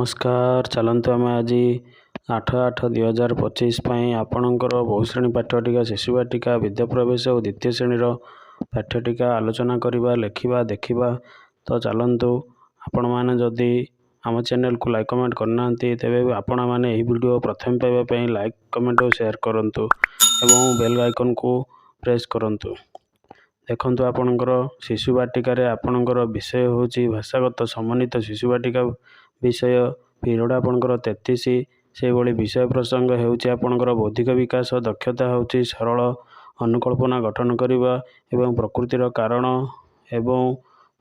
नमस्कार चलतु आम आज 8/8/2025 आपणकर बहुश्रेणी पाठ्यटिका शिशु बाटिका विद्या प्रवेश और द्वितीय श्रेणी पाठ्यटिका आलोचना करवा लिखा देखा। तो चलतु आपण मैंने जदि आम चैनल को लाइक कमेंट करना तेरे आपण मैंने वीडियो प्रथम पाइबापी लाइक कमेंट और शेयर करूँ एवं बेल आइकन को प्रेस करूँ। देखंतु आपणकर शिशु बाटिकार आपणकर विषय हूँ भाषागत समन्वित शिशु बाटिका विषय पीरियड आपणकर 33 से विषय प्रसंग होउची आपणकर बौद्धिक विकास दक्षता होउची सरल अनुकल्पना गठन करवा एवं प्रकृतिर कारण एवं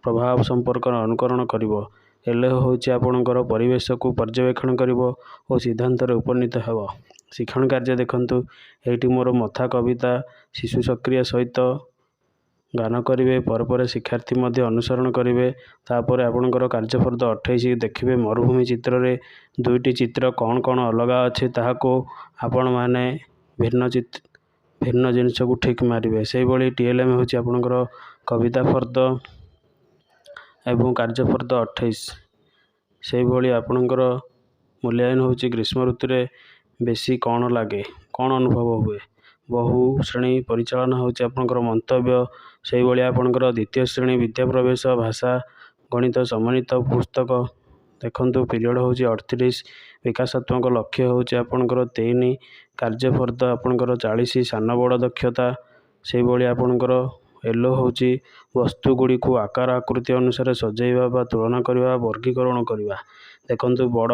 प्रभाव संपर्क अनुकरण करिवो। एल होउची आपणकर परिवेश को पर्यवेक्षण करिवो और सिद्धांत उपनीत हेबो। शिक्षण कार्य देखंतु एठी मोर मथा कविता शिशु सक्रिय सहित गान करेंगे पर शिक्षार्थी मध्य अनुसरण करेंगे। तापर आपणकर कार्यफर्द 28 देखिए मरुभूमि चित्र रे दुईटी चित्र कौन कौन अलग अच्छे ताको आपण मैंने भिन्न जिनस को ठीक मारे से भाई टीएलएम हूँ आपणकर कविता फर्द एवं कार्यफर्द 28 से भाई आपणकर मूल्यांकन हूँ ग्रीष्म ऋतु रे बेसी कौन लगे कौन अनुभव हुए। बहु श्रेणी परिचालना होची आपणकर मंतव्य से भाई आपणकर द्वितीय श्रेणी विद्या प्रवेश भाषा गणित समन्वित पुस्तक देखंतु पीरियड होची 38 विकासात्मक लक्ष्य होची आपणकर 3 कार्यफर्द आपणकर 40 सान बड़ दक्षता से भाई आपणकर एलो होची वस्तु गुड़ी को आकार आकृति अनुसार सजाइबा बा तुलना करवा वर्गीकरण करवा। देखंतु बड़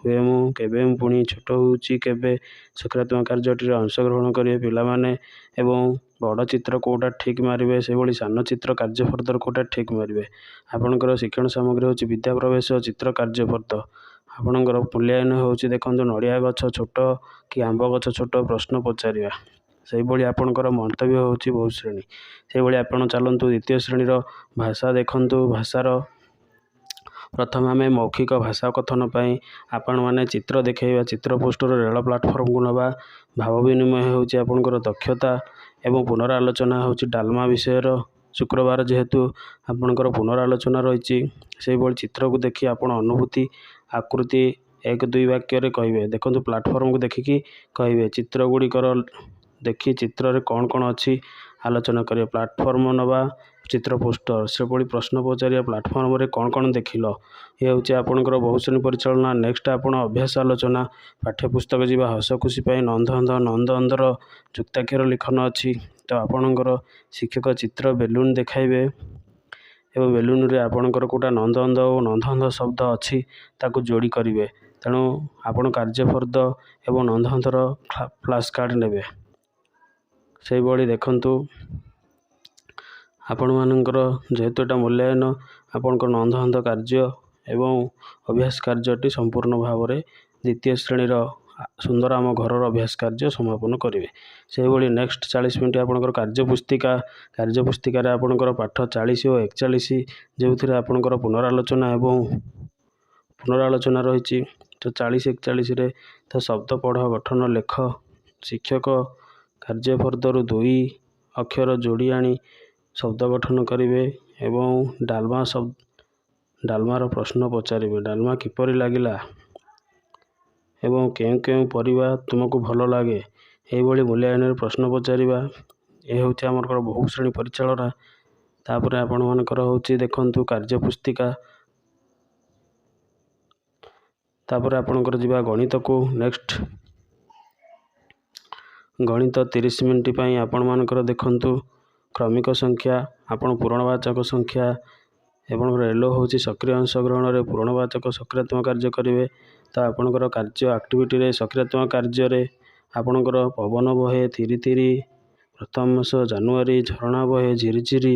हुए मु केबे पुणी छोट होउची केबे सकारात्मक कार्यटी अंशग्रहण करेंगे पिला माने एवं बड़ चित्र कोटा ठीक मारे से भाई सान चित्र कार्यफर्दर कोटा ठीक मारे। आपणकर शिक्षण सामग्री होची विद्या प्रवेश चित्र कार्यफर्द आपणकर मूल्यांकन होची देखंतु नड़िया गछ छोट कि आंब गछ छोट प्रश्न पचारिया से भाई आपणकर मंतव्य होची बहु श्रेणी से भाई आपण चलतु द्वितीय श्रेणी भाषा देखंतु भाषार प्रथम आम मौखिक भाषा कथन पाई आपण मैंने चित्र देखा चित्र पोस्टर रेल प्लाटफर्म को नवा भाव विनिमय होची आपणकर दक्षता एवं पुनरालोचना होची डालमा विषय शुक्रवार जेहेतु आपणकर पुनरालोचना रही से भाई चित्र को देखी आपण अनुभूति आकृति 1-2 वाक्य कहे। देखो प्लाटफर्म को देखिकी कहे चित्र गुड़िकर देखी चित्र रे कौन कौन अच्छी आलोचना करें। प्लाटफर्म नवा चित्र पोस्टर से भाई प्रश्न पचारिया प्लाटफर्म रे कौन कौन देखिल ये हूँ आपणकर बहुश्रेणी परिचालना। नेक्स्ट आपण अभ्यास आलोचना पाठ्यपुस्तक जीवा हस खुशी नंद नंदर जुक्ताक्षर लिखन अच्छी तो आपणकर शिक्षक चित्र बेलून देखाइबे एवं बेलून रे आपणकर कोटा नंद और नंद शब्द अच्छी ताकू जोड़ी करेंगे। तेणु आपण कार्यफर्द एवं नंदर फ्लाश कार्ड नेबे से भाई देखंतु आपण मानकर जेहेतु एटा मूल्यांकन आपणकर नंद कार्य एवं अभ्यास कार्यटी संपूर्ण भाव में द्वितीय श्रेणी सुंदर आम घर अभ्यास कार्य समापन करेंगे। से भाई नेक्स्ट 40 मिनट आपणकर कार्यपुस्तिकार आपणकर पाठ 40 और 41 जो थे आपणकर पुनरालोचना एवं पुनरालोचना रही तो 40-41 रे तो शब्द पढ़ गठन लेख शिक्षक कार्यफर्दर 2 अक्षर जोड़ी आनी शब्द गठन करेंगे एवं डालमार प्रश्न पचारे डालमा किपरि लागिला एवं केउ केउ परिबा तुमको भल लगे यही मूल्यांकन प्रश्न पचारिबा। ये हूँ आमर बहु श्रेणी परिचालना। तापर आपण मानकर होची देखंतु कार्यपुस्तिका तापर आपणकर जीवा गणित को नेक्स्ट गणित 30 मिनट पाई आपण मानकर देखंतु क्रमिक संख्या आपण पूर्णवाचक संख्या एवं रेलो होची सक्रिय अंशग्रहण रे पूर्णवाचक सक्रियात्मक कार्य करेंगे। तो आपणकर कार्य एक्टिविटी रे सक्रियात्मक कार्य रे आपणकर पवन बहे थिरी थिरी प्रथम मास जानुआरी झरणा बहे झिरिझिरी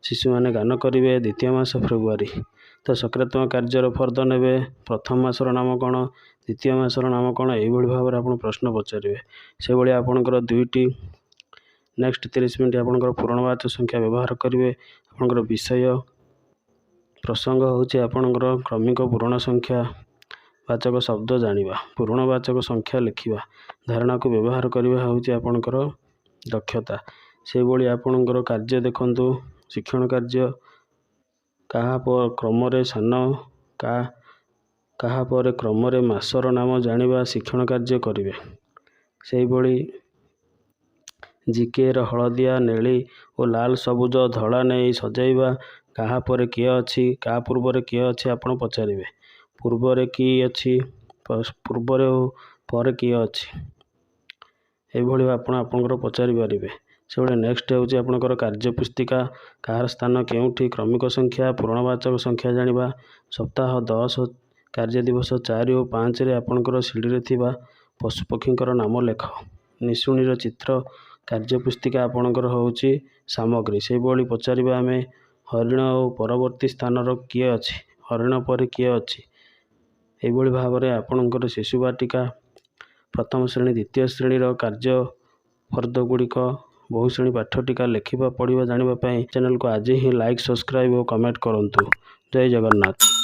शिशु मैंने गान करेंगे। द्वितीय मास फेब्रुआरी तो सक्रियात्मक कार्यर फर्द ने प्रथम मासर नाम कौन द्वितीय मासर नाम कौन यही भाव में आप प्रश्न पचारे से भाई आपणकर 2टी नेक्स्ट 30 मिनट आपणकर पूर्णवाचक संख्या व्यवहार करेंगे। आपणकर विषय प्रसंग होची आपणकर क्रमिक पूर्ण संख्या वाचक शब्द जानिबा पूर्णवाचक संख्या लिखिबा धारणा को व्यवहार करवा होची आपणकर दक्षता। से भाई आपणकर कार्य देखंतु शिक्षण कार्य क्या क्रम सान क्या କାହା ପରେ କ୍ରମରେ ମାସର ନାମ ଜାଣିବା ଶିକ୍ଷଣ କାର୍ଯ୍ୟ କରିବେ। ସେହିଭଳି ଜିକେର ହଳଦିଆ, ନେଳି ଓ ଲାଲ, ସବୁଜ, ଧଳା ନେଇ ସଜାଇବା। କାହା ପରେ କିଏ ଅଛି, କାହା ପୂର୍ବରେ କିଏ ଅଛି ଆପଣ ପଚାରିବେ। ପୂର୍ବରେ କି ଅଛି, ପୂର୍ବରେ ଓ ପରେ କିଏ ଅଛି, ଏଇଭଳି ଆପଣ ଆପଣଙ୍କର ପଚାରି ପାରିବେ। ସେଭଳି ନେକ୍ସଟ ହେଉଛି ଆପଣଙ୍କର କାର୍ଯ୍ୟ ପୁସ୍ତିକା। କାହାର ସ୍ଥାନ କେଉଁଠି, କ୍ରମିକ ସଂଖ୍ୟା, ପୂର୍ଣ୍ଣବାଚକ ସଂଖ୍ୟା ଜାଣିବା। ସପ୍ତାହ 10, କାର୍ଯ୍ୟ ଦିବସ 4 ଓ 5ରେ ଆପଣଙ୍କର ସିଡ଼ିରେ ଥିବା ପଶୁପକ୍ଷୀଙ୍କର ନାମ ଲେଖ। ନିଶୁଣୀର ଚିତ୍ର। କାର୍ଯ୍ୟ ପୁସ୍ତିକା ଆପଣଙ୍କର ହେଉଛି ସାମଗ୍ରୀ। ସେହିଭଳି ପଚାରିବା ଆମେ ହରିଣ ଓ ପରବର୍ତ୍ତୀ ସ୍ଥାନର କିଏ ଅଛି, ହରିଣ ପରେ କିଏ ଅଛି। ଏହିଭଳି ଭାବରେ ଆପଣଙ୍କର ଶିଶୁ ବାଟିକା ପ୍ରଥମ ଶ୍ରେଣୀ, ଦ୍ୱିତୀୟ ଶ୍ରେଣୀର କାର୍ଯ୍ୟ ଫର୍ଦ୍ଦ ଗୁଡ଼ିକ ବହୁ ଶ୍ରେଣୀ ପାଠ୍ୟଟିକା ଲେଖିବା, ପଢ଼ିବା, ଜାଣିବା ପାଇଁ ଚ୍ୟାନେଲକୁ ଆଜି ହିଁ ଲାଇକ୍, ସବସ୍କ୍ରାଇବ୍ ଓ କମେଣ୍ଟ କରନ୍ତୁ। ଜୟ ଜଗନ୍ନାଥ।